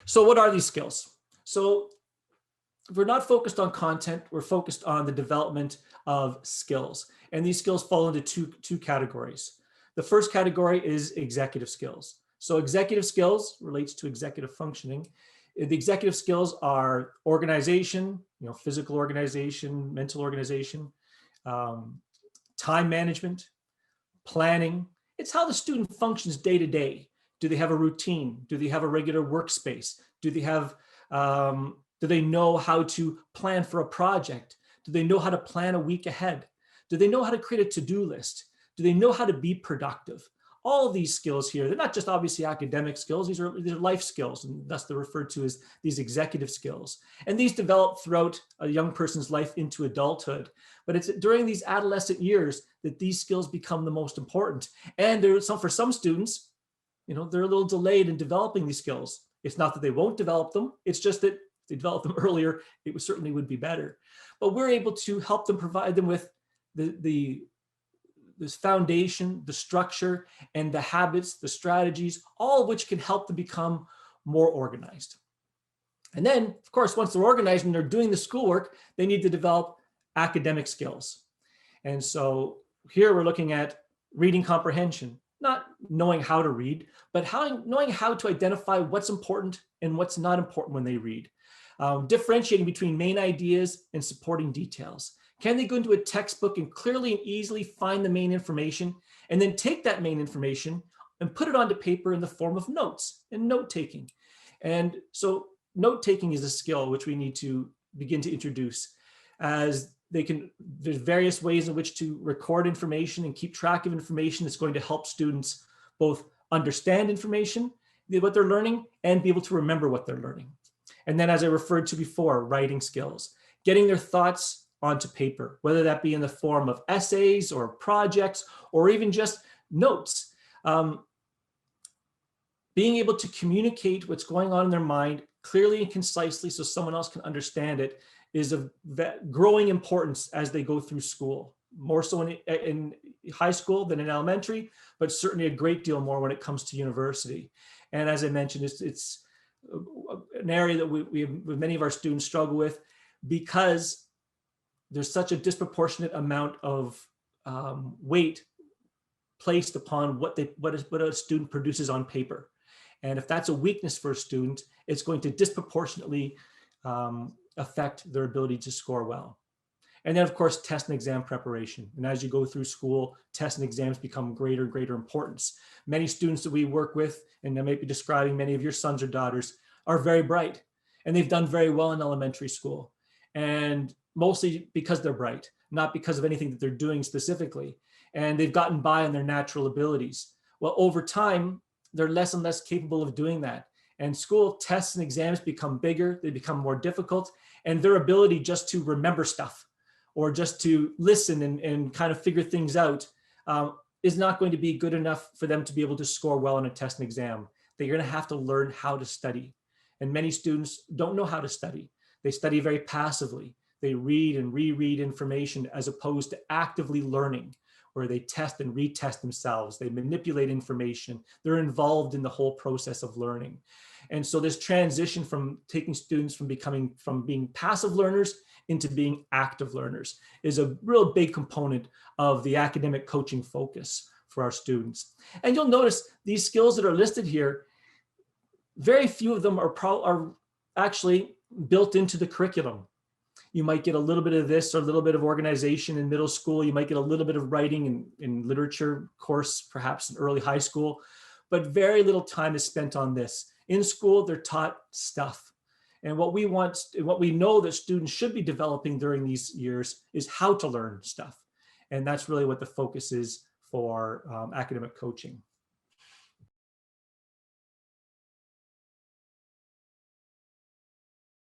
So what are these skills? So we're not focused on content, we're focused on the development of skills. And these skills fall into two categories. The first category is executive skills. So executive skills relates to executive functioning. The executive skills are organization, physical organization, mental organization, time management, planning. It's how the student functions day to day. Do they have a routine? Do they have a regular workspace? Do they know how to plan for a project? Do they know how to plan a week ahead? Do they know how to create a to-do list? Do they know how to be productive? All of these skills here, they're not just obviously academic skills, these are life skills, and thus they're referred to as these executive skills. And these develop throughout a young person's life into adulthood. But it's during these adolescent years that these skills become the most important. And for some students, they're a little delayed in developing these skills. It's not that they won't develop them, it's just that if they develop them earlier, it certainly would be better. But we're able to help them, provide them with this foundation, the structure, and the habits, the strategies, all of which can help them become more organized. And then, of course, once they're organized and they're doing the schoolwork, they need to develop academic skills. And so here we're looking at reading comprehension, not knowing how to read, but knowing how to identify what's important and what's not important when they read. Differentiating between main ideas and supporting details. Can they go into a textbook and clearly and easily find the main information and then take that main information and put it onto paper in the form of notes and note-taking? And so note-taking is a skill which we need to begin to introduce, as there's various ways in which to record information and keep track of information that's going to help students both understand information, what they're learning, and be able to remember what they're learning. And then, as I referred to before, writing skills, getting their thoughts onto paper, whether that be in the form of essays or projects or even just notes. Being able to communicate what's going on in their mind clearly and concisely so someone else can understand it is of growing importance as they go through school, more so in high school than in elementary, but certainly a great deal more when it comes to university. And as I mentioned, it's an area that many of our students struggle with, because there's such a disproportionate amount of weight placed upon what a student produces on paper. And if that's a weakness for a student, it's going to disproportionately affect their ability to score well. And then, of course, test and exam preparation. And as you go through school, tests and exams become greater and greater importance. Many students that we work with, and I might be describing many of your sons or daughters, are very bright, and they've done very well in elementary school. And mostly because they're bright, not because of anything that they're doing specifically. And they've gotten by on their natural abilities. Well, over time, they're less and less capable of doing that. And school tests and exams become bigger, they become more difficult, and their ability just to remember stuff or just to listen and kind of figure things out is not going to be good enough for them to be able to score well on a test and exam. They're going to have to learn how to study. And many students don't know how to study. They study very passively. They read and reread information as opposed to actively learning, where they test and retest themselves. They manipulate information. They're involved in the whole process of learning. And so this transition from taking students from being passive learners into being active learners is a real big component of the academic coaching focus for our students. And you'll notice these skills that are listed here, very few of them are actually built into the curriculum. You might get a little bit of this or a little bit of organization in middle school. You might get a little bit of writing in literature course, perhaps in early high school, but very little time is spent on this. In school, they're taught stuff. And what we know that students should be developing during these years is how to learn stuff. And that's really what the focus is for academic coaching.